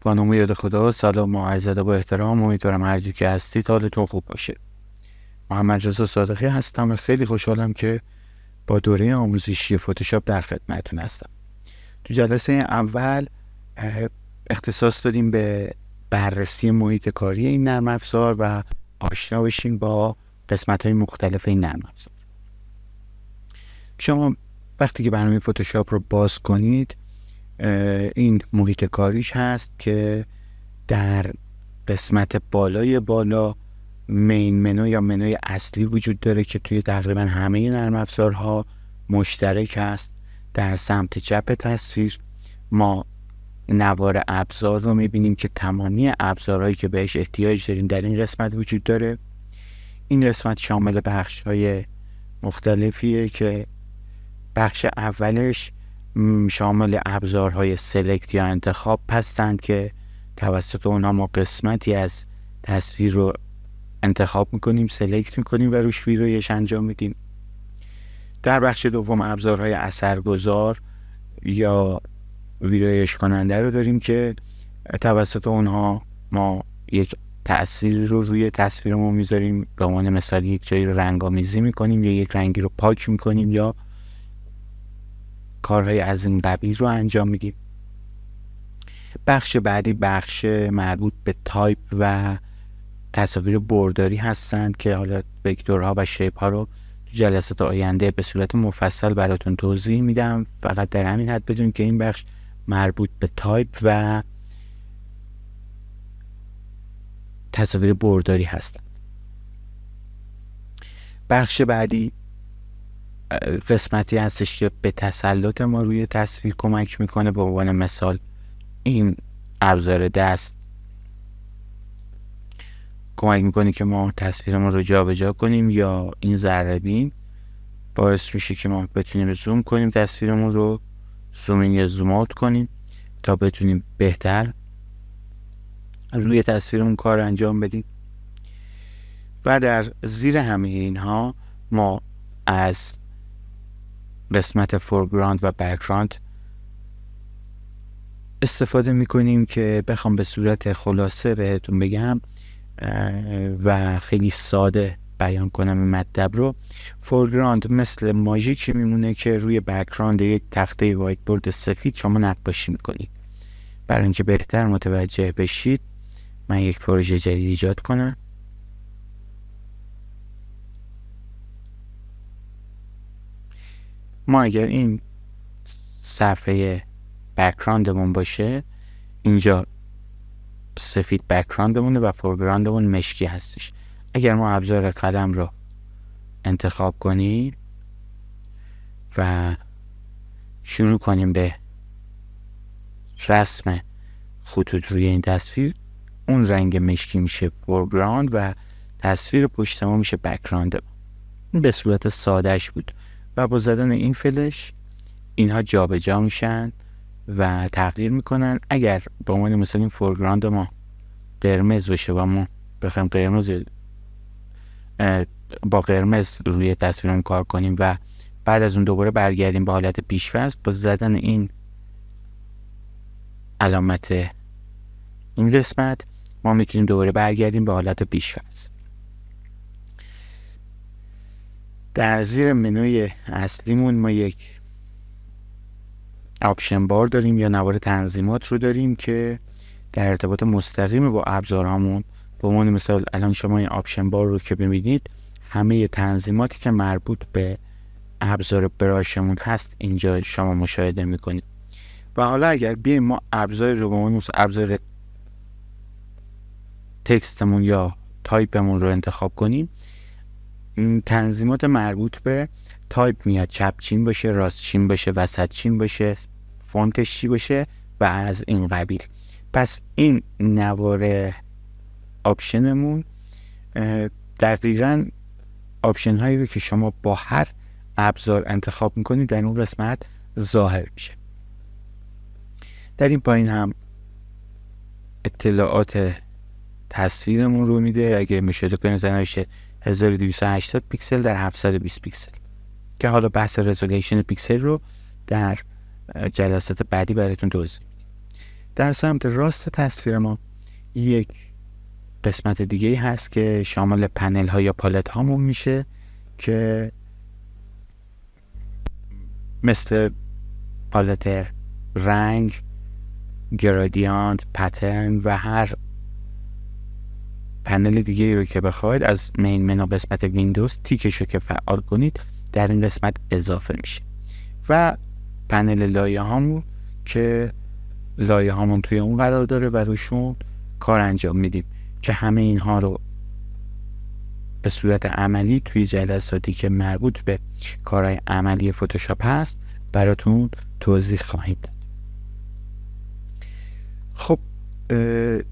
با نام یاد خدا. سلام و عرض ادب و احترام. امیدوارم هر جا که هستید حالتون خوب باشه. محمد رضا صادقی هستم و خیلی خوشحالم که با دوره آموزشی فتوشاپ در خدمتتون هستم. تو جلسه اول اختصاص دادیم به بررسی محیط کاری این نرم افزار و آشنا بشیم با قسمت‌های مختلف این نرم افزار. شما وقتی که برنامه فتوشاپ رو باز کنید، این محیط کاریش هست که در قسمت بالای بالا مین منو یا منوی اصلی وجود داره که توی تقریبا همه نرم افزارها مشترک است. در سمت چپ تصویر ما نوار ابزار رو میبینیم که تمامی ابزارهایی که بهش احتیاج داریم در این قسمت وجود داره. این قسمت شامل بخش‌های مختلفیه که بخش اولش شامل ابزارهای سلکت یا انتخاب هستند که توسط اونها ما قسمتی از تصویر رو انتخاب میکنیم، سلکت میکنیم و روش ویرایش انجام میدیم. در بخش دوم ابزارهای اثرگذار یا ویرایش کننده رو داریم که توسط اونها ما یک تأثیر رو روی تصویرمون میذاریم. به عنوان مثال یک جایی رو رنگ‌آمیزی میکنیم یا یک رنگی رو پاک میکنیم یا کارهای از این قبیل رو انجام میدیم. بخش بعدی بخش مربوط به تایپ و تصاویر برداری هستند که حالا وکتورها و شیپ ها رو تو جلسات آینده به صورت مفصل براتون توضیح میدم. فقط در همین حد بدونید که این بخش مربوط به تایپ و تصاویر برداری هستند. بخش بعدی قسمتی هستش که به تسلط ما روی تصویر کمک میکنه. به عنوان مثال این ابزار دست کمک میکنه که ما تصویرمون رو جابجا کنیم، یا این ذره بین باعث میشه که ما بتونیم زوم کنیم تصویرمون رو، زوم این یا زوم اوت کنیم تا بتونیم بهتر روی تصویرمون کار انجام بدیم. و در زیر همه اینها ما از قسمت فورگراند و بک‌گراند استفاده میکنیم که بخوام به صورت خلاصه بهتون بگم و خیلی ساده بیان کنم این مطلب رو. فورگراند مثل ماژیک میمونه که روی بک‌گراند یک تخته وایت بورد سفید شما نقاشی میکنید. برای اینکه بهتر متوجه بشید من یک پروژه جدید ایجاد کنم. ما اگر این صفحه بک‌گراندمون باشه، اینجا سفید بک‌گراندمونه و فورگراندمون مشکی هستش. اگر ما ابزار قلم رو انتخاب کنیم و شروع کنیم به رسم خطوط روی این تصویر، اون رنگ مشکی میشه فورگراند و تصویر پشت ما میشه بک‌گراند. این به صورت سادهش بود و با زدن این فلش اینها جابجا میشن و تغییر میکنن. اگر به عنوان مثلا این فورگراند ما قرمز باشه و ما بخوایم با قرمز روی تصویرمون کار کنیم و بعد از اون دوباره برگردیم به حالت پیش‌فرض، با زدن این علامت این قسمت ما میتونیم دوباره برگردیم به حالت پیش‌فرض. در زیر منوی اصلیمون ما یک آپشن بار داریم یا نوار تنظیمات رو داریم که در ارتباط مستقیم با ابزارهامون. به عنوان مثال الان شما این آپشن بار رو که ببینید، همه تنظیماتی که مربوط به ابزار براشمون هست اینجا شما مشاهده میکنید. و حالا اگر بیایم ما ابزار رو به عنوان ابزار تکستمون یا تایپمون رو انتخاب کنیم، این تنظیمات مربوط به تایپ میاد. چپ چین باشه، راست چین باشه، وسط چین باشه، فونتش چی باشه و از این قبیل. پس این نوار آپشنمون دقیقاً آپشن هایی رو که شما با هر ابزار انتخاب میکنید در اون قسمت ظاهر میشه. در این پایین هم اطلاعات تصویرمون رو میده. اگه مشاهده کنید زنش 1280 پیکسل در 720 پیکسل که حالا بحث رزولوشن پیکسل رو در جلسات بعدی براتون توضیح میدیم. در سمت راست تصویر ما یک قسمت دیگه هست که شامل پنل ها یا پالت هامون میشه که مثل پالت رنگ، گرادیانت، پترن و هر پنل دیگه رو که بخواید از مین منو قسمت ویندوز تیکشو که فعال کنید در این قسمت اضافه میشه. و پنل لایه هامون که لایه هامون توی اون قرار داره و روشون کار انجام میدیم که همه اینها رو به صورت عملی توی جلساتی که مربوط به کارهای عملی فتوشاپ هست براتون توضیح خواهیم داد. خب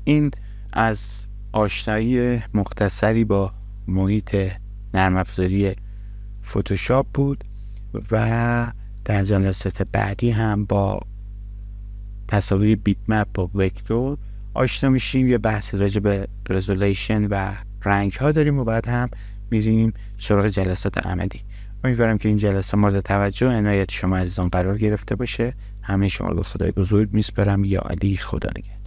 این از آشنایی مختصری با محیط نرم افزاری فتوشاپ بود و در جلسات بعدی هم با تصاویر بیت مپ با وکتور آشنا میشیم. یه بحث راجع به رزولوشن و رنگ ها داریم و بعد هم میریم سراغ جلسات عملی. امیدوارم که این جلسه مورد توجه و عنایت شما عزیزان قرار گرفته باشه. همه شما رو به خدای بزرگ میسپارم. یا علی، خدا نگهدار.